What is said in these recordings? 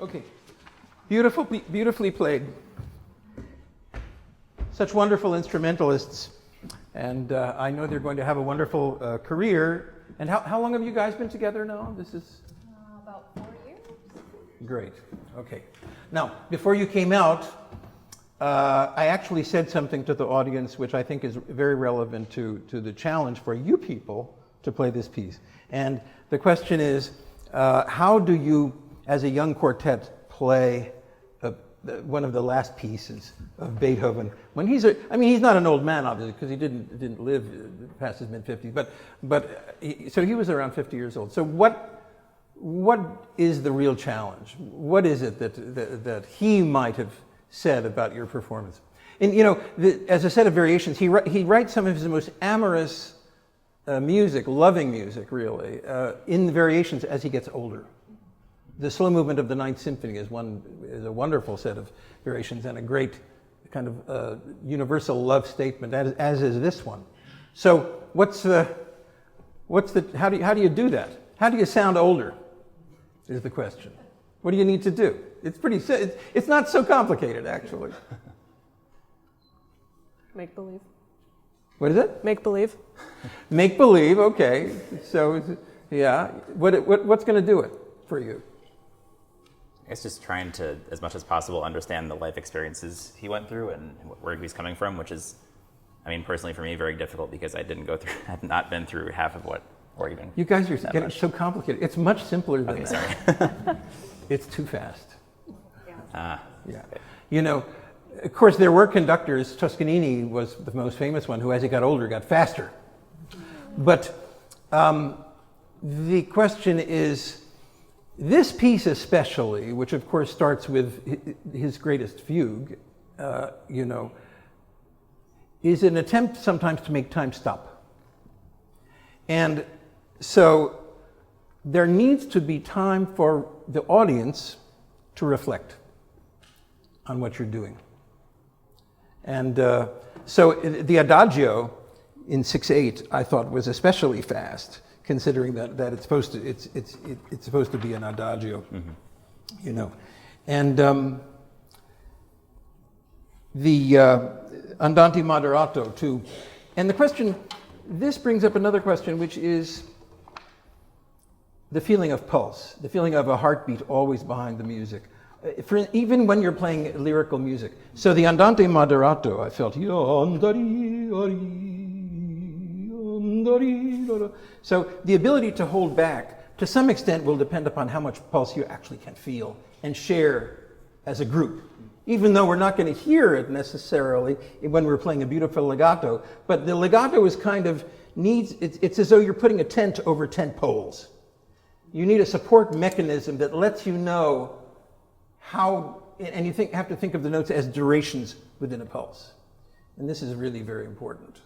Okay, beautifully played. Such wonderful instrumentalists, and I know they're going to have a wonderful career. And how long have you guys been together now? This is about 4 years. Great. Okay. Now, before you came out, I actually said something to the audience which I think is very relevant to the challenge for you people to play this piece. And the question is, how do you, as a young quartet, play one of the last pieces of Beethoven when he's he's not an old man, obviously, because he didn't live past his mid-50s, so he was around 50 years old. So what is the real challenge? What is it that he might have said about your performance? And as a set of variations, he writes some of his most amorous music, loving music, really, in the variations as he gets older. The slow movement of the Ninth Symphony is a wonderful set of variations and a great kind of universal love statement, as is this one. So how do you do that? How do you sound older? Is the question. What do you need to do? It's not so complicated, actually. Make believe. What is it? Make believe. Make believe. Okay. So yeah. What's going to do it for you? I guess just trying to, as much as possible, understand the life experiences he went through and where he's coming from, which is, personally for me, very difficult because I had not been through half of what, or even. You guys are getting so complicated. It's much simpler than that. Sorry. It's too fast. Yeah. Yeah. Of course, there were conductors. Toscanini was the most famous one, who, as he got older, got faster. But the question is, this piece especially, which of course starts with his greatest fugue, is an attempt sometimes to make time stop. And so there needs to be time for the audience to reflect on what you're doing. And so the Adagio in 6/8, I thought, was especially fast, considering that it's supposed to be an Adagio, and the Andante Moderato too. And the question, this brings up another question, which is the feeling of pulse, the feeling of a heartbeat always behind the music, even when you're playing lyrical music. So the Andante Moderato, I felt, so the ability to hold back, to some extent, will depend upon how much pulse you actually can feel and share as a group. Even though we're not going to hear it necessarily when we're playing a beautiful legato, but the legato is kind of it's as though you're putting a tent over 10 poles. You need a support mechanism that lets you know how, and you have to think of the notes as durations within a pulse. And this is really very important.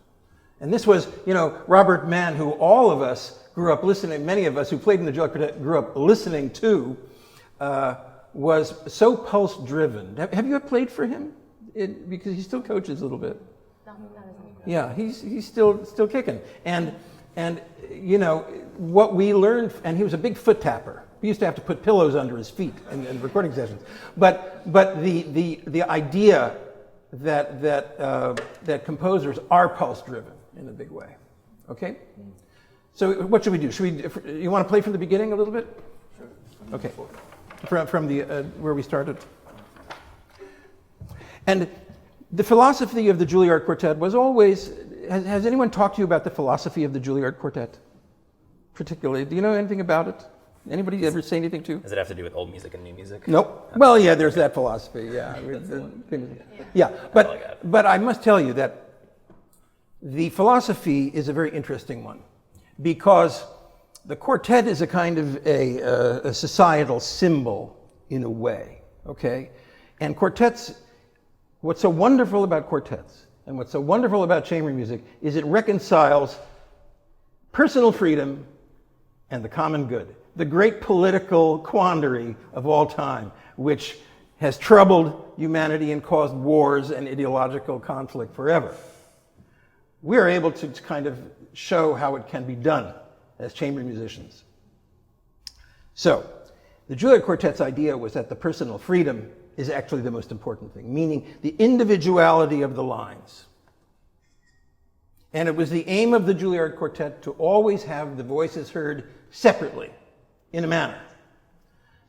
And this was, Robert Mann, who all of us grew up listening, many of us who played in the Juilliard Quartet grew up listening to, was so pulse-driven. Have you ever played for him? Because he still coaches a little bit. Not as much. Yeah, he's still kicking. And what we learned, and he was a big foot tapper. We used to have to put pillows under his feet in recording sessions. But the idea that composers are pulse-driven in a big way. Okay? So what should we do? You want to play from the beginning a little bit? Sure. Okay. From the where we started. And the philosophy of the Juilliard Quartet was always. Has anyone talked to you about the philosophy of the Juilliard Quartet? Particularly, do you know anything about it? Anybody ever say anything to? Does it have to do with old music and new music? Nope. Well, yeah, there's that philosophy. Yeah, yeah. But I must tell you that the philosophy is a very interesting one, because the quartet is a kind of a societal symbol in a way. Okay, and quartets. What's so wonderful about quartets and what's so wonderful about chamber music is it reconciles personal freedom and the common good, the great political quandary of all time, which has troubled humanity and caused wars and ideological conflict forever. We are able to kind of show how it can be done as chamber musicians. So, the Juilliard Quartet's idea was that the personal freedom is actually the most important thing, meaning the individuality of the lines. And it was the aim of the Juilliard Quartet to always have the voices heard separately, in a manner.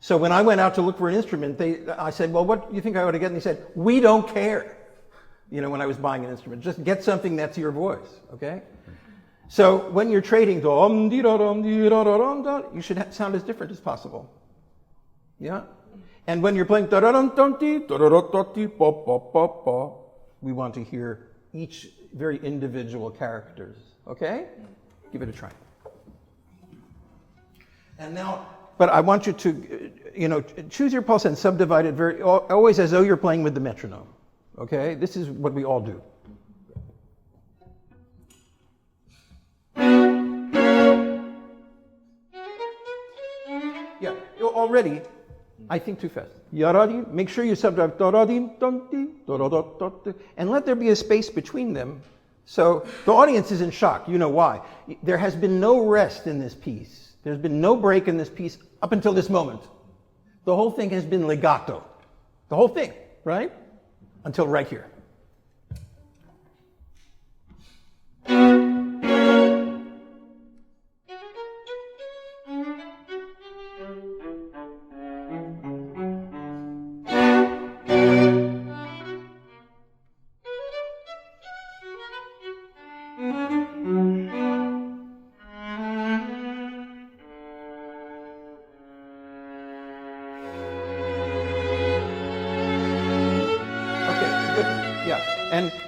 So when I went out to look for an instrument, I said, well, what do you think I ought to get? And they said, we don't care. When I was buying an instrument, just get something that's your voice, okay? So when you're trading, you should sound as different as possible. Yeah? And when you're playing, we want to hear each very individual characters, okay? Give it a try. And now, but I want you to, choose your pulse and subdivide it always as though you're playing with the metronome, okay? This is what we all do. Yeah, already, I think too fast. Make sure you subdivide, and let there be a space between them. So the audience is in shock. You know why? There has been no rest in this piece. There's been no break in this piece up until this moment. The whole thing has been legato. The whole thing, right? Until right here.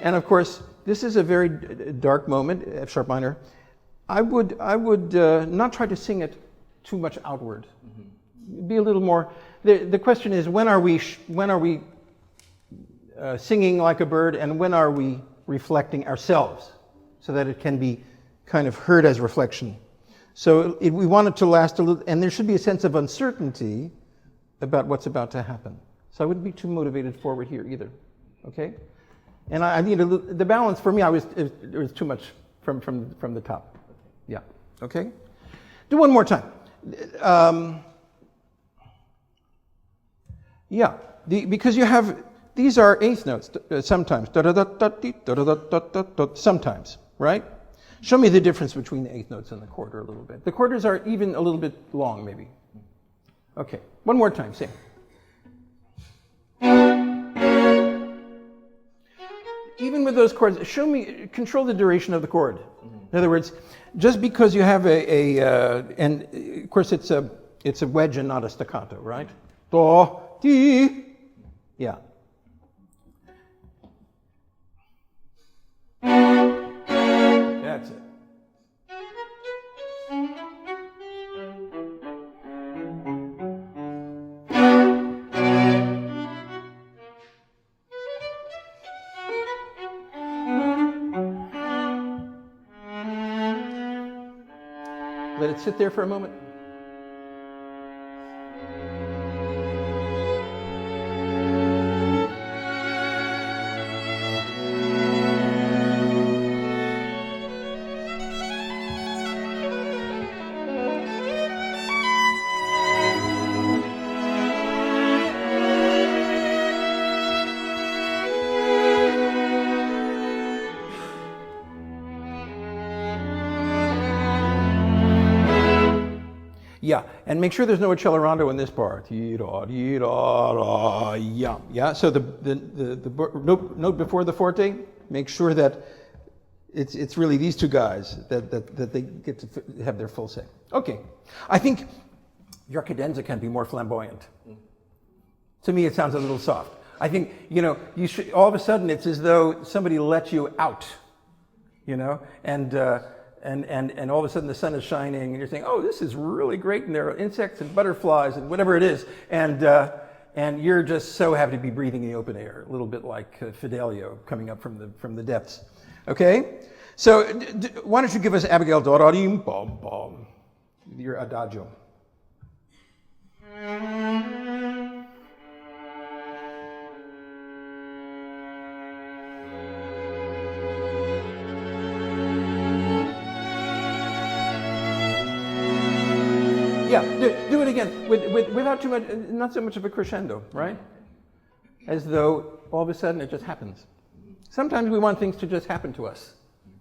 And of course, this is a very dark moment, F sharp minor. I would not try to sing it too much outward. Mm-hmm. Be a little more. The question is, when are we singing like a bird, and when are we reflecting ourselves, so that it can be kind of heard as reflection. So we want it to last a little, and there should be a sense of uncertainty about what's about to happen. So I wouldn't be too motivated forward here either. Okay. And I need the balance for me. It was too much from the top. Yeah. Okay. Do one more time. Yeah. Because you have these are eighth notes sometimes. Sometimes, right? Show me the difference between the eighth notes and the quarter a little bit. The quarters are even a little bit long, maybe. Okay. One more time. Sing. Even with those chords, control the duration of the chord. Mm-hmm. In other words, just because you have and of course it's a wedge and not a staccato, right? Do, ti, yeah. That's it. sit there for a moment? Yeah, and make sure there's no accelerando in this part. Yeah. So the note before the forte, make sure that it's really these two guys that they get to have their full say. Okay, I think your cadenza can be more flamboyant. To me, it sounds a little soft. I think you should. All of a sudden, it's as though somebody let you out, and all of a sudden the sun is shining, and you're saying, "Oh, this is really great!" And there are insects and butterflies and whatever it is, and you're just so happy to be breathing the open air, a little bit like Fidelio coming up from the depths. Okay, so why don't you give us Abigail Doradim, bom bom, your adagio. Yeah, do it again without too much, not so much of a crescendo, right? As though all of a sudden it just happens. Sometimes we want things to just happen to us,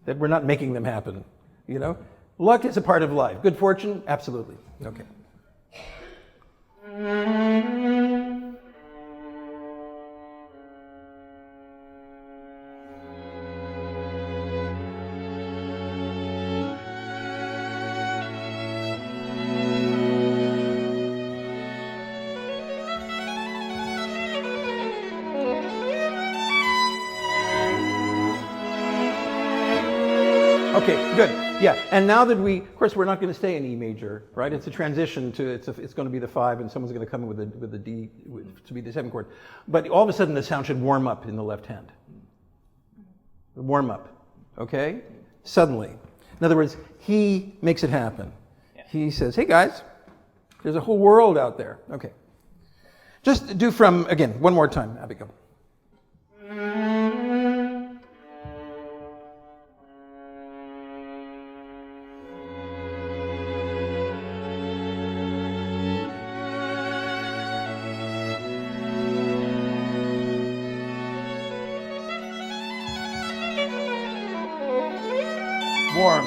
that we're not making them happen, Luck is a part of life. Good fortune, absolutely. Okay. Okay, good. Yeah, and now that of course, we're not going to stay in E major, right? It's a transition to, it's going to be the 5, and someone's going to come in with a D to be the 7th chord. But all of a sudden, the sound should warm up in the left hand. Warm up, okay? Suddenly. In other words, he makes it happen. Yeah. He says, hey guys, there's a whole world out there. Okay. Just do from, again, one more time, Abigail. Warm.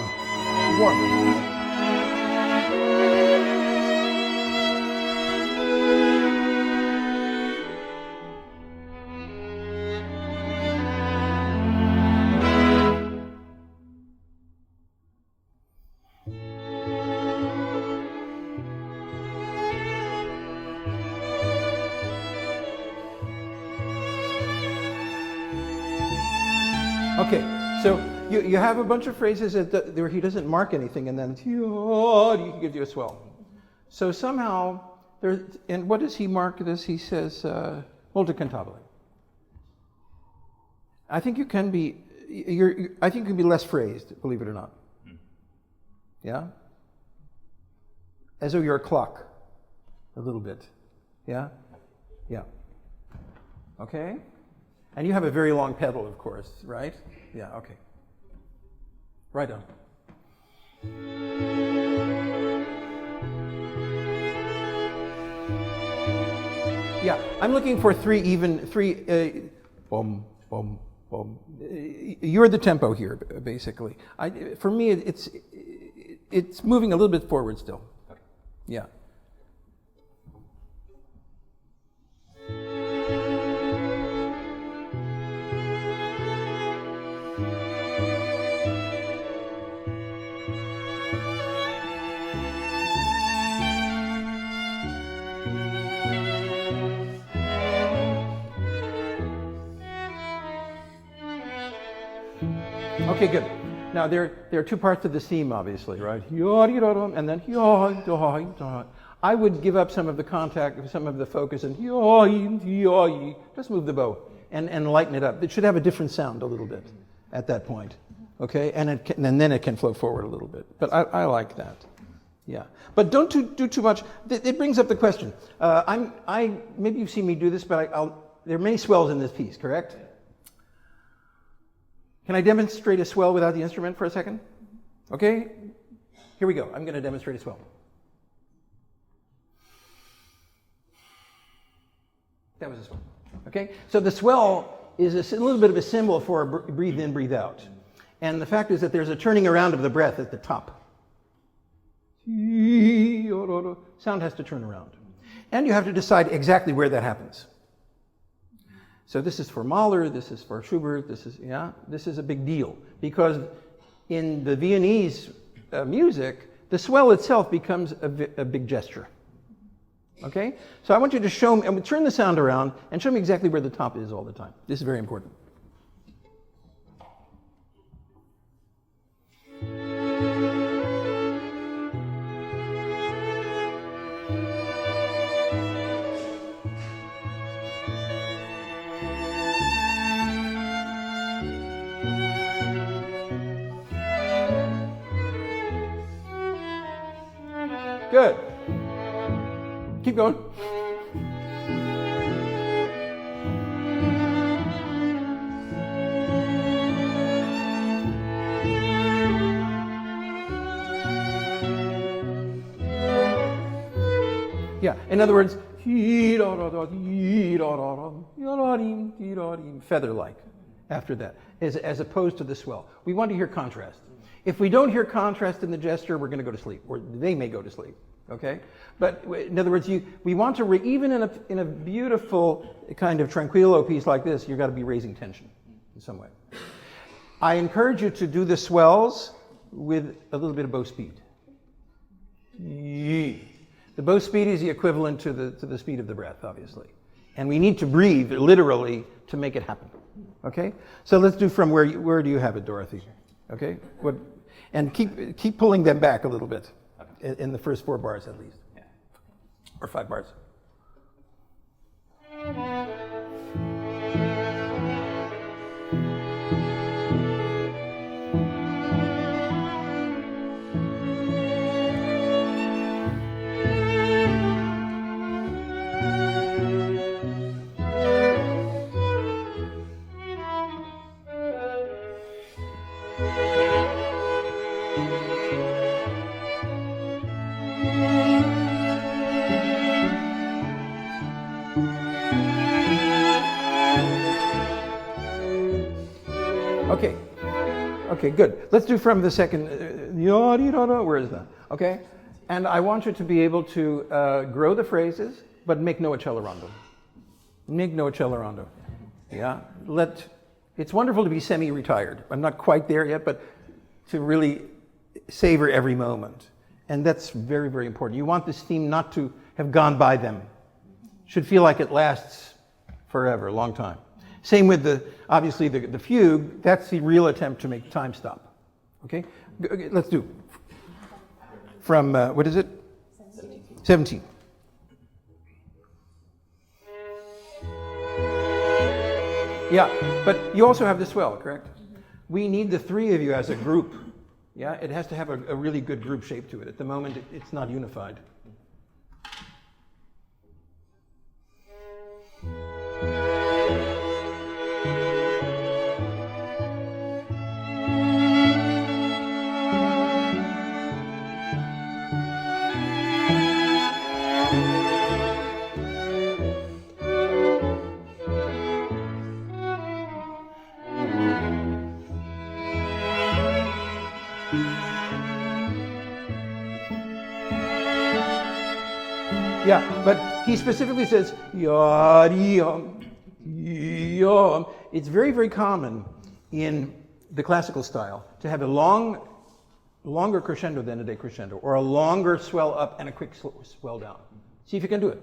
Okay, so you have a bunch of phrases where he doesn't mark anything, and then he gives you a swell. So somehow, and what does he mark this? He says, molto cantabile. I think you can be, I think you can be less phrased, believe it or not. Yeah? As though you're a clock, a little bit. Yeah? Yeah. Okay? And you have a very long pedal, of course, right? Yeah, okay. Right on. Yeah, I'm looking for three, boom, boom, boom. You're the tempo here, basically. For me, it's moving a little bit forward still. Okay. Yeah. Okay, good. Now there are two parts of the theme, obviously, right? And then I would give up some of the contact, some of the focus, and just move the bow and lighten it up. It should have a different sound a little bit at that point, okay? And then it can flow forward a little bit. But I like that. Yeah, but don't do too much. It brings up the question. Maybe you've seen me do this, but there are many swells in this piece, correct? Can I demonstrate a swell without the instrument for a second? Okay, here we go. I'm going to demonstrate a swell. That was a swell. Okay, so the swell is a little bit of a symbol for breathe in, breathe out. And the fact is that there's a turning around of the breath at the top. Sound has to turn around. And you have to decide exactly where that happens. So this is for Mahler, this is for Schubert, this is a big deal. Because in the Viennese music, the swell itself becomes a big gesture. Okay? So I want you to show me, and turn the sound around and show me exactly where the top is all the time. This is very important. Good. Keep going. Yeah, in other words, feather-like after that, as opposed to the swell. We want to hear contrast. If we don't hear contrast in the gesture, we're going to go to sleep, or they may go to sleep. Okay, but in other words, we want to even in a beautiful kind of tranquillo piece like this, you've got to be raising tension in some way. I encourage you to do the swells with a little bit of bow speed. The bow speed is the equivalent to the speed of the breath, obviously, and we need to breathe literally to make it happen. Okay, so let's do from where do you have it, Dorothy? Okay, and keep pulling them back a little bit. In the first 4 bars at least. Yeah. Or 5 bars. Okay, good. Let's do from the second, where is that? Okay? And I want you to be able to grow the phrases, but make no accelerando. Make no accelerando. Yeah? It's wonderful to be semi-retired. I'm not quite there yet, but to really savor every moment. And that's very, very important. You want this theme not to have gone by them. It should feel like it lasts forever, a long time. Same with obviously the fugue. That's the real attempt to make time stop. Okay, let's do from what is it? 17. Yeah, but you also have the swell, correct? We need the 3 of you as a group. Yeah, it has to have a really good group shape to it. At the moment, it's not unified. Yeah, but he specifically says, yum, yum. It's very, very common in the classical style to have a longer crescendo than a decrescendo, or a longer swell up and a quick swell down. See if you can do it.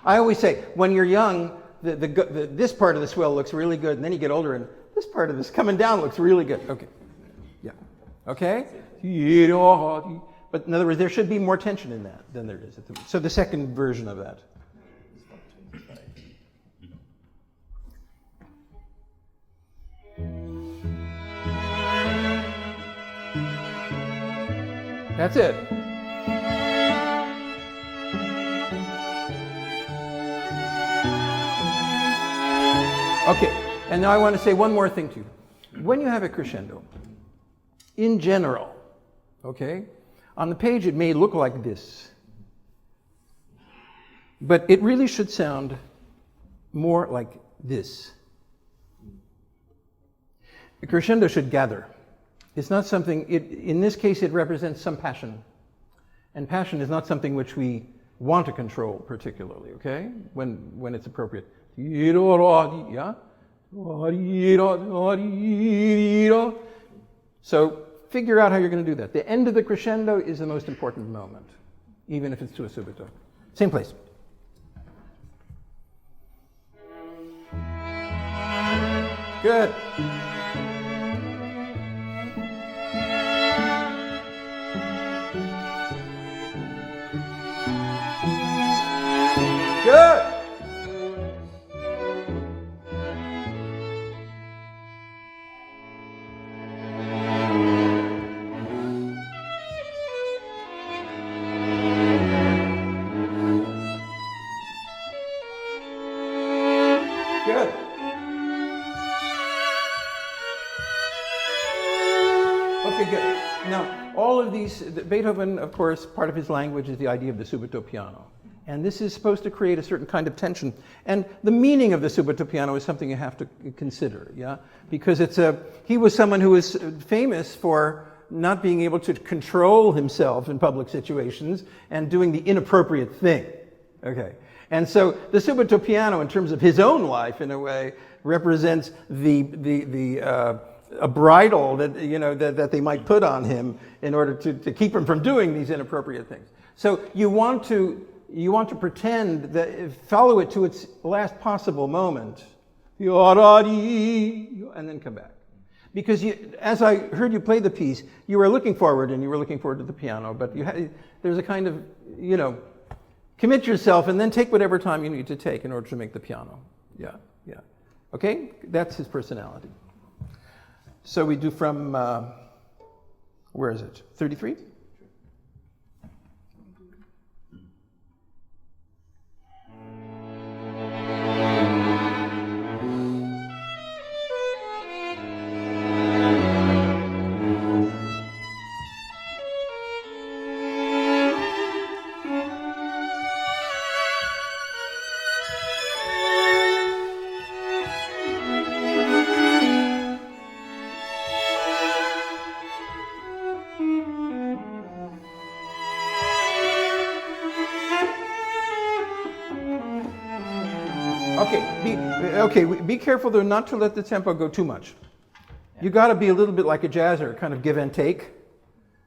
I always say, when you're young, this part of the swell looks really good, and then you get older, and this part of this coming down looks really good. Okay, yeah, okay? But in other words, there should be more tension in that than there is. So the second version of that. That's it. Okay, and now I want to say one more thing to you. When you have a crescendo, in general, okay, on the page it may look like this, but it really should sound more like this. The crescendo should gather. It's not something, in this case it represents some passion. And passion is not something which we want to control particularly, okay? When it's appropriate. Yeah? So figure out how you're going to do that. The end of the crescendo is the most important moment, even if it's to a subito. Same place. Good. Good. Good. Okay, good. Now, all of these, Beethoven, of course, part of his language is the idea of the subito piano. And this is supposed to create a certain kind of tension. And the meaning of the subito piano is something you have to consider, yeah? Because he was someone who was famous for not being able to control himself in public situations and doing the inappropriate thing, okay? And so the subito piano, in terms of his own life, in a way, represents a bridle that, you know, that they might put on him in order to keep him from doing these inappropriate things. So you want to pretend that, follow it to its last possible moment, and then come back. Because as I heard you play the piece, you were looking forward, and you were looking forward to the piano, but there's a kind of, you know, commit yourself and then take whatever time you need to take in order to make the piano. Yeah, yeah. Okay? That's his personality. So we do from, where is it? 33? Be careful though not to let the tempo go too much. You got to be a little bit like a jazzer, kind of give and take.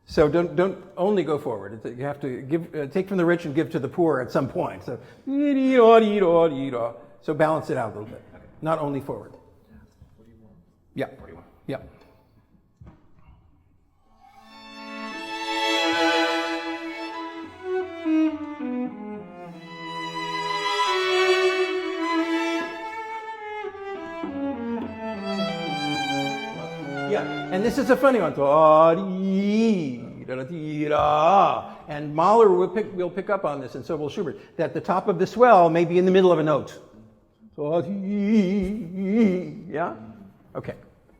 So don't only go forward. You have to give, take from the rich and give to the poor at some point. So balance it out a little bit, not only forward. Yeah, yeah. Yeah, and this is a funny one. And Mahler will pick up on this, and so will Schubert, that the top of the swell may be in the middle of a note. Yeah? Okay,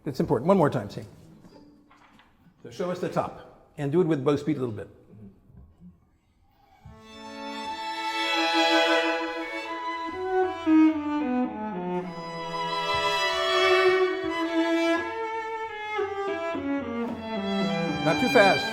that's important. One more time, sing. So show us the top, and do it with bow speed a little bit. Not too fast.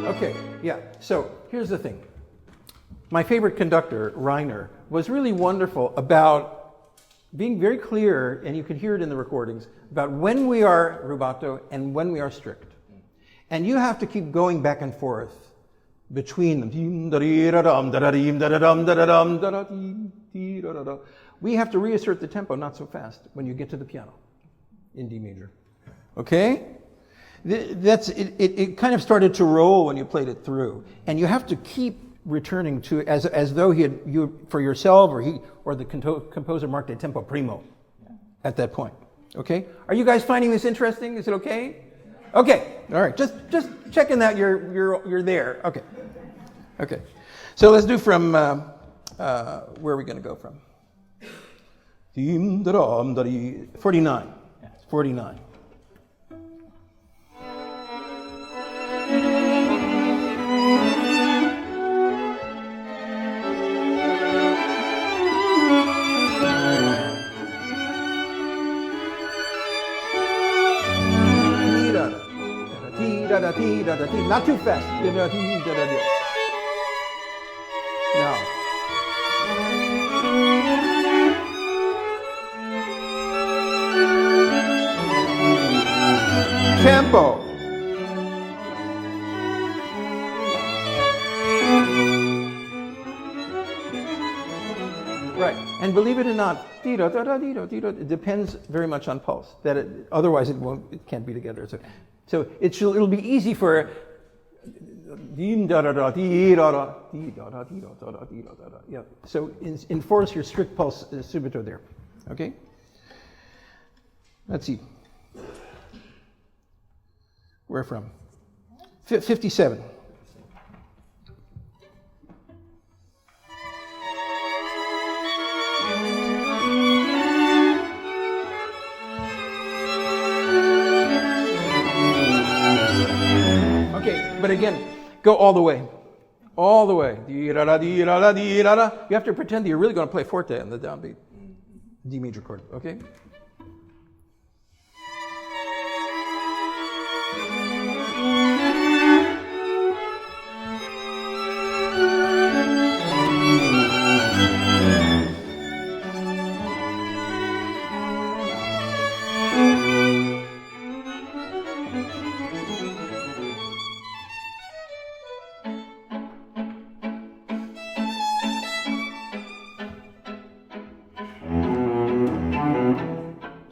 Okay, yeah. So here's the thing. My favorite conductor, Reiner, was really wonderful about being very clear, and you can hear it in the recordings, about when we are rubato and when we are strict. And you have to keep going back and forth between them. We have to reassert the tempo, not so fast, when you get to the piano in D major. Okay? That's it kind of started to roll when you played it through, and you have to keep returning to it as though you for yourself or the composer marked a tempo primo at that point. Okay, are you guys finding this interesting? Is it okay? Okay, all right. Just checking that you're there. Okay. So let's do from where are we going to go from? 49. Yes, 49. Not too fast. Now. Tempo. Right, and believe it or not, it depends very much on pulse. Otherwise, it can't be together. So it'll be easy for yeah. So enforce your strict pulse subito there. Okay. Let's see. Where from? 57. Okay, but again, go all the way. All the way. You have to pretend that you're really going to play forte on the downbeat. D major chord, okay?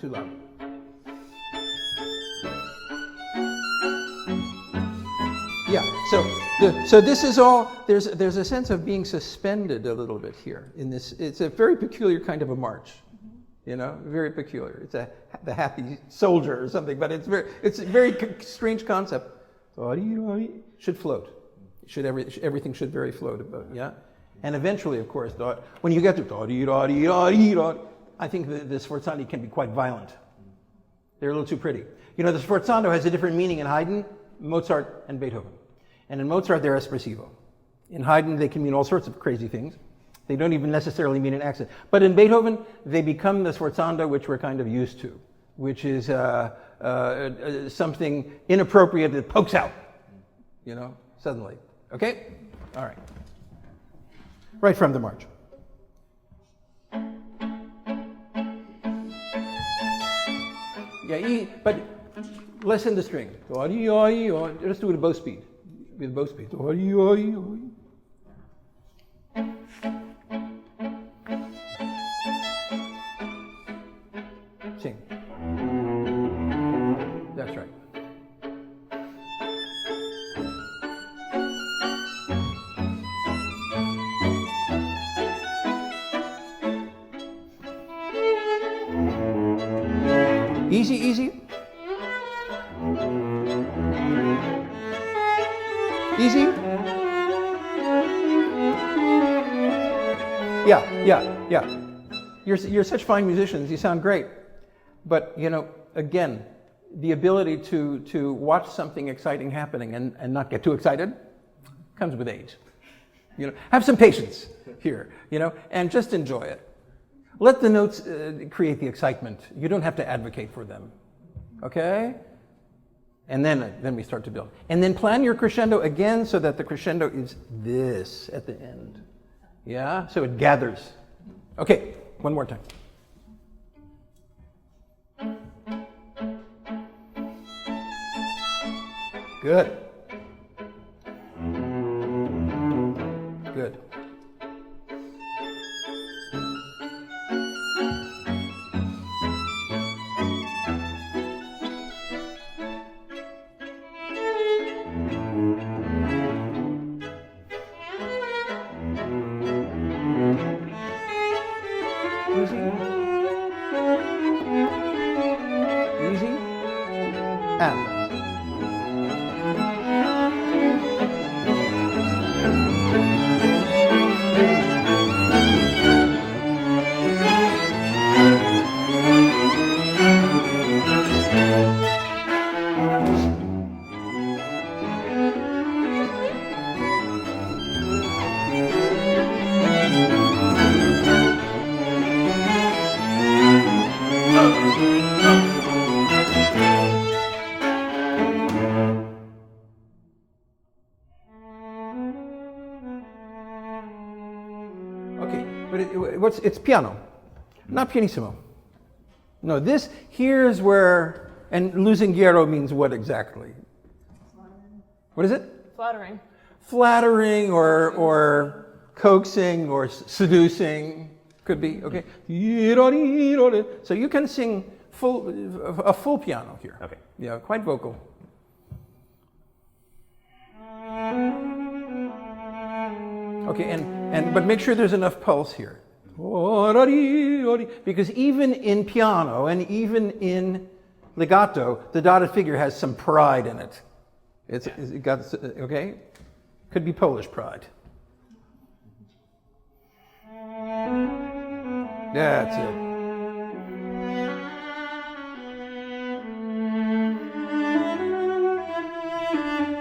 Too loud. Yeah. So this is all. There's a sense of being suspended a little bit here in this. It's a very peculiar kind of a march. You know, very peculiar. It's the happy soldier or something, but it's a very strange concept. Should float. Everything should very float about. Yeah. And eventually, of course, when you get to I think the sforzandi can be quite violent. They're a little too pretty. You know, the sforzando has a different meaning in Haydn, Mozart, and Beethoven. And in Mozart, they're espressivo. In Haydn, they can mean all sorts of crazy things. They don't even necessarily mean an accent. But in Beethoven, they become the sforzando which we're kind of used to, which is something inappropriate that pokes out, you know, suddenly. Okay? All right. Right from the march. Yeah, but lessen the string. Let's do it at bow speed. With bow speed. Sing. That's right. Easy, easy. Easy. Yeah. You're such fine musicians. You sound great. But, you know, again, the ability to watch something exciting happening and not get too excited comes with age. You know, have some patience here, you know, and just enjoy it. Let the notes create the excitement. You don't have to advocate for them. Okay? And then we start to build. And then plan your crescendo again so that the crescendo is this at the end. Yeah? So it gathers. Okay, one more time. Good. Good. and. Okay, but it's piano, not pianissimo. No, this here's where, and lusinghiero means what exactly? What is it? Flattering. Flattering or coaxing or seducing, could be, okay? So you can sing a full piano here. Okay. Yeah, quite vocal. Okay, but make sure there's enough pulse here. Because even in piano and even in legato, the dotted figure has some pride in it. It got, okay? Could be Polish pride. That's it.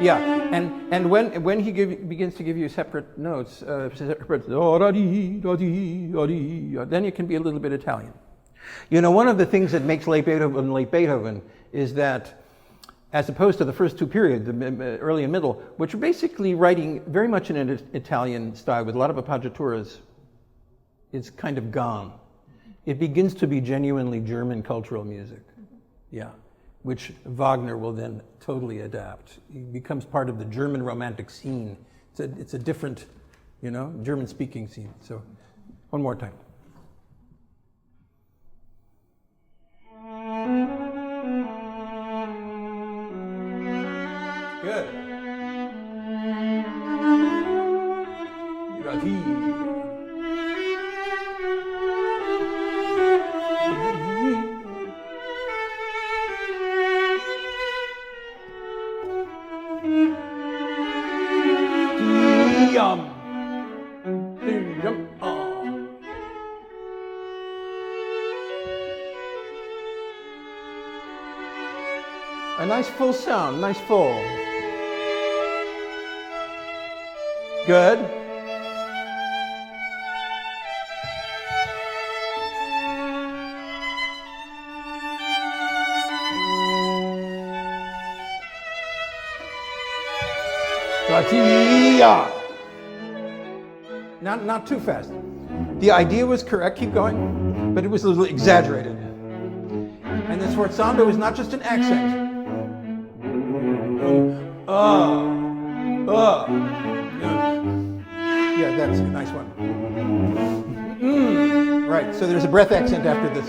Yeah, and when he begins to give you separate notes, separate, then it can be a little bit Italian. You know, one of the things that makes late Beethoven is that, as opposed to the first two periods, the early and middle, which are basically writing very much in an Italian style with a lot of appoggiaturas, it's kind of gone. It begins to be genuinely German cultural music. Yeah. Which Wagner will then totally adapt. He becomes part of the German romantic scene. It's a different, German-speaking scene. So, one more time. Good. A nice full sound, nice full. Good. Not too fast. The idea was correct, keep going, but it was a little exaggerated. And the sforzando is not just an accent. Yeah, that's a nice one. Right, so there's a breath accent after this.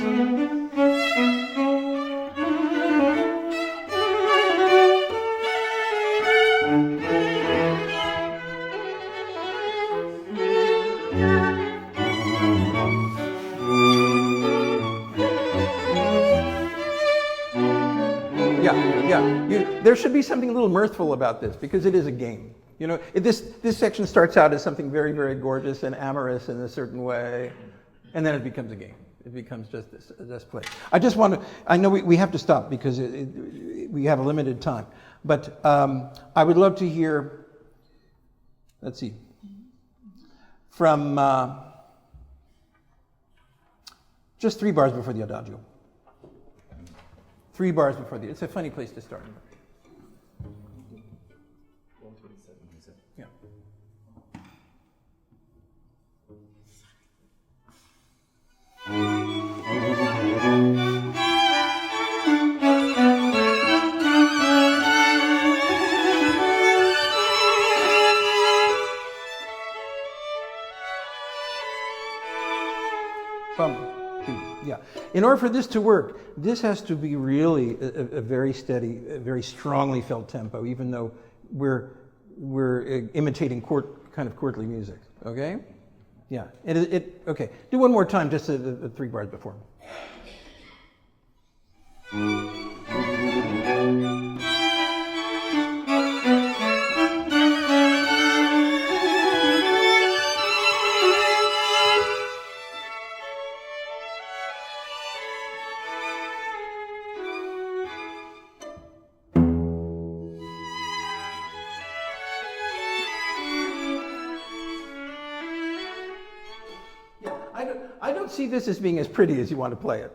There should be something a little mirthful about this because it is a game. This section starts out as something very, very gorgeous and amorous in a certain way, and then it becomes a game. It becomes just this play. I know we have to stop because we have a limited time, but I would love to hear, let's see, from just 3 bars before the adagio. 3 bars before it's a funny place to start. Yeah. Yeah. In order for this to work, this has to be really a very steady, a very strongly felt tempo, even though we're imitating kind of courtly music. Okay? Yeah. Okay. Do one more time, just the 3 bars before. see this as being as pretty as you want to play it.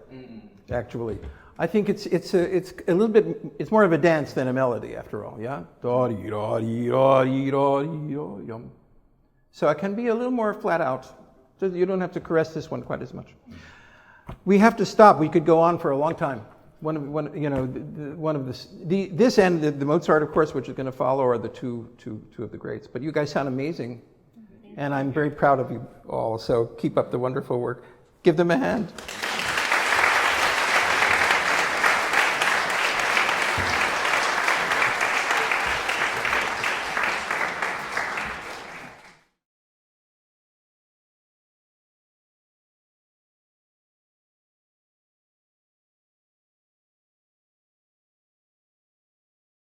Actually, I think it's a little bit. It's more of a dance than a melody, after all. Yeah. So it can be a little more flat out. So you don't have to caress this one quite as much. We have to stop. We could go on for a long time. This and the Mozart, of course, which is going to follow, are the two of the greats. But you guys sound amazing, and I'm very proud of you all. So keep up the wonderful work. Give them a hand.